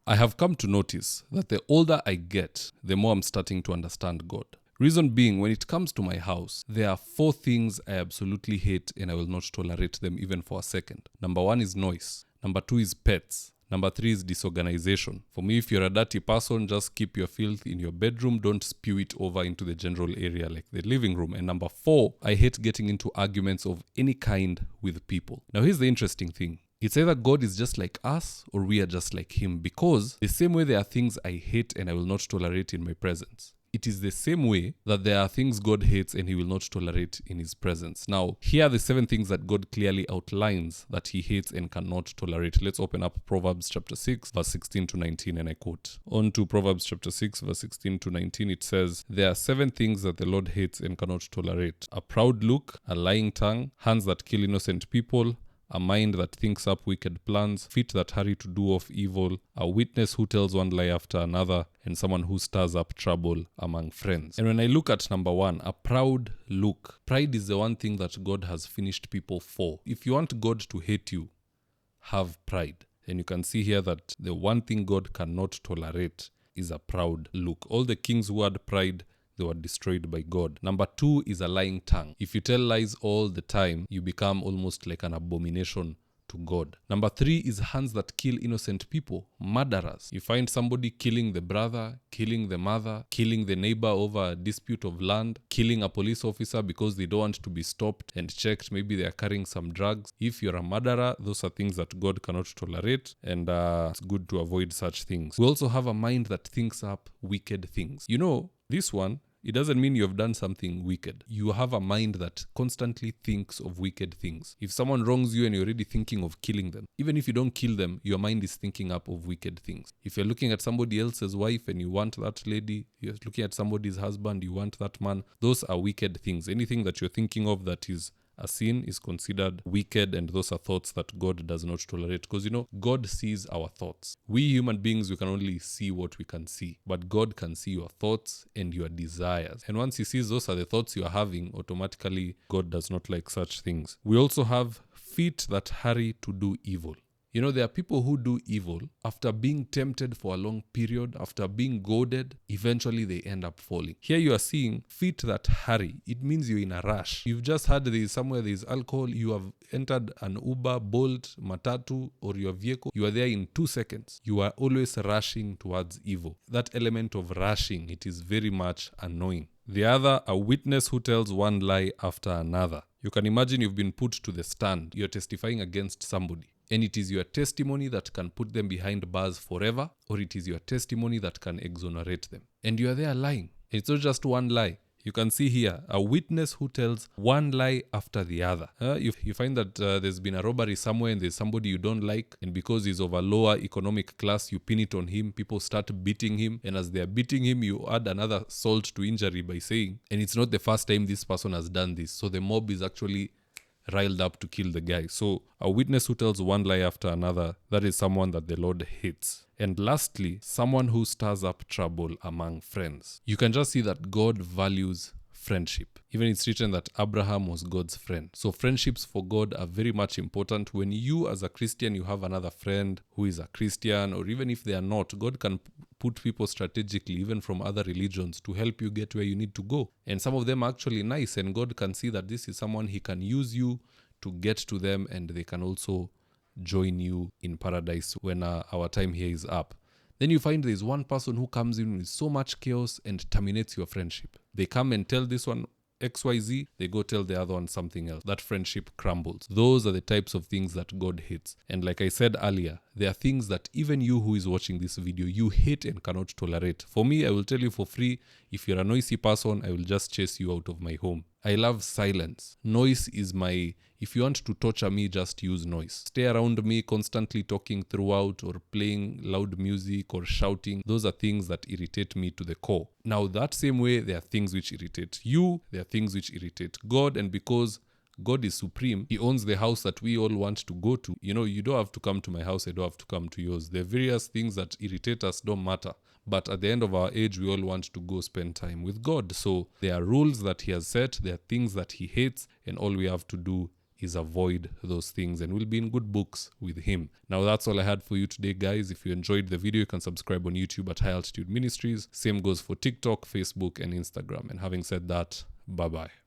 I have come to notice that the older I get, the more I'm starting to understand God. Reason being, when it comes to my house, there are 4 things I absolutely hate and I will not tolerate them even for a second. Number 1 is noise. Number 2 is pets. Number 3 is disorganization. For me, if you're a dirty person, just keep your filth in your bedroom. Don't spew it over into the general area like the living room. And number 4, I hate getting into arguments of any kind with people. Now, here's the interesting thing. It's either God is just like us or we are just like him, because the same way there are things I hate and I will not tolerate in my presence, it is the same way that there are things God hates and he will not tolerate in his presence. Now, here are the 7 things that God clearly outlines that he hates and cannot tolerate. Let's open up Proverbs chapter 6, verse 16 to 19, and I quote. On to Proverbs chapter 6, verse 16 to 19, it says, "There are 7 things that the Lord hates and cannot tolerate: a proud look, a lying tongue, hands that kill innocent people, a mind that thinks up wicked plans, feet that hurry to do off evil, a witness who tells one lie after another, and someone who stirs up trouble among friends." And when I look at number 1, a proud look, pride is the one thing that God has finished people for. If you want God to hate you, have pride. And you can see here that the one thing God cannot tolerate is a proud look. All the kings who had pride, they were destroyed by God. Number 2 is a lying tongue. If you tell lies all the time, you become almost like an abomination to God. Number 3 is hands that kill innocent people, murderers. You find somebody killing the brother, killing the mother, killing the neighbor over a dispute of land, killing a police officer because they don't want to be stopped and checked. Maybe they are carrying some drugs. If you're a murderer, those are things that God cannot tolerate, and it's good to avoid such things. We also have a mind that thinks up wicked things. You know, this one, it doesn't mean you've done something wicked. You have a mind that constantly thinks of wicked things. If someone wrongs you and you're already thinking of killing them, even if you don't kill them, your mind is thinking up of wicked things. If you're looking at somebody else's wife and you want that lady, you're looking at somebody's husband, you want that man, those are wicked things. Anything that you're thinking of that is a sin is considered wicked, and those are thoughts that God does not tolerate. Because, you know, God sees our thoughts. We human beings, we can only see what we can see. But God can see your thoughts and your desires. And once he sees those are the thoughts you are having, automatically God does not like such things. We also have feet that hurry to do evil. You know, there are people who do evil after being tempted for a long period, after being goaded, eventually they end up falling. Here you are seeing feet that hurry. It means you're in a rush. You've just had somewhere there's alcohol, you have entered an Uber, Bolt, Matatu, or your vehicle. You are there in 2 seconds. You are always rushing towards evil. That element of rushing, it is very much annoying. The other, a witness who tells one lie after another. You can imagine you've been put to the stand. You're testifying against somebody. And it is your testimony that can put them behind bars forever, or it is your testimony that can exonerate them. And you are there lying. It's not just one lie. You can see here, a witness who tells one lie after the other. You find that there's been a robbery somewhere and there's somebody you don't like, and because he's of a lower economic class, you pin it on him. People start beating him, and as they're beating him, you add another salt to injury by saying, and it's not the first time this person has done this. So the mob is actually riled up to kill the guy. So a witness who tells one lie after another, that is someone that the Lord hates. And lastly, someone who stirs up trouble among friends. You can just see that God values friendship. Even it's written that Abraham was God's friend. So friendships for God are very much important. When you as a Christian, you have another friend who is a Christian, or even if they are not, God can put people strategically, even from other religions, to help you get where you need to go. And some of them are actually nice, and God can see that this is someone he can use you to get to them, and they can also join you in paradise when our time here is up. Then you find there's one person who comes in with so much chaos and terminates your friendship. They come and tell this one XYZ, they go tell the other one something else. That friendship crumbles. Those are the types of things that God hates. And like I said earlier, there are things that even you who is watching this video, you hate and cannot tolerate. For me, I will tell you for free, if you're a noisy person, I will just chase you out of my home. I love silence. Noise is if you want to torture me, just use noise. Stay around me constantly talking throughout, or playing loud music or shouting. Those are things that irritate me to the core. Now, that same way, there are things which irritate you. There are things which irritate God. And because God is supreme, he owns the house that we all want to go to. You know, you don't have to come to my house, I don't have to come to yours. The various things that irritate us don't matter. But at the end of our age, we all want to go spend time with God. So there are rules that he has set, there are things that he hates, and all we have to do is avoid those things, and we'll be in good books with him. Now, that's all I had for you today, guys. If you enjoyed the video, you can subscribe on YouTube at High Altitude Ministries. Same goes for TikTok, Facebook, and Instagram. And having said that, bye-bye.